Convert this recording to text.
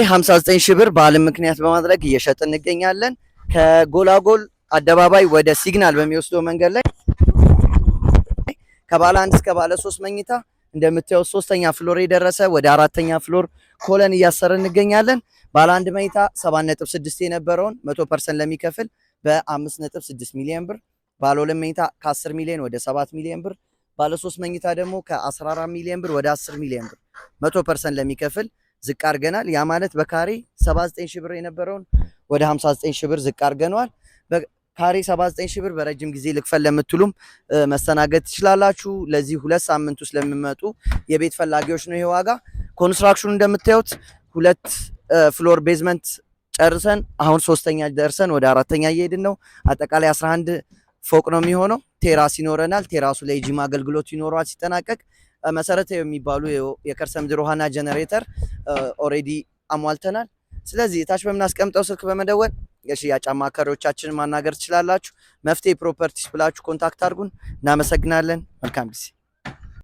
59 ሺህ ብር በዓልን ምክንያት በማድረግ እየሸጥን እንገኛለን። ከጎላጎል አደባባይ ወደ ሲግናል በሚወስደው መንገድ ላይ ከባለ 1 እስከ ባለ 3 መኝታ እንደምታዩት 3ኛ ፍሎር የደረሰ ወደ 4ኛ ፍሎር ኮለን እያሰርን እንገኛለን። ባለ 1 መኝታ 7.6 የነበረውን 100% ለሚከፍል በ5.6 ሚሊዮን ብር፣ ባለ 2 መኝታ ከ10 ሚሊዮን ወደ 7 ሚሊዮን ብር፣ ባለ 3 መኝታ ደግሞ ከ14 ሚሊዮን ብር ወደ 10 ሚሊዮን ብር 100% ለሚከፍል ዝቅ አድርገናል። ያ ማለት በካሬ 79 ሺህ ብር የነበረውን ወደ 59 ሺህ ብር ዝቅ አድርገናል። በካሬ 79 ሺህ ብር በረጅም ጊዜ ልክፈል ለምትሉም መስተናገድ ትችላላችሁ። ለዚህ 2 ሳምንት ውስጥ ለሚመጡ የቤት ፈላጊዎች ነው ይሄ ዋጋ። ኮንስትራክሽኑ እንደምታዩት 2 ፍሎር ቤዝመንት ጨርሰን አሁን 3ኛ ደርሰን ወደ 4ኛ እየሄድን ነው። አጠቃላይ 11 ፎቅ ነው የሚሆነው። ቴራስ ይኖረናል። ቴራሱ ላይ ጂም አገልግሎት ይኖረዋል ሲጠናቀቅ። መሰረታዊ የሚባሉ የከርሰ ምድር ውሃና ጀነሬተር ኦሬዲ አሟልተናል። ስለዚህ ታች በምናስቀምጠው ስልክ በመደወል የሽያጭ አማካሪዎቻችንን ማናገር ትችላላችሁ። መፍትሄ ፕሮፐርቲስ ብላችሁ ኮንታክት አድርጉን። እናመሰግናለን። መልካም ጊዜ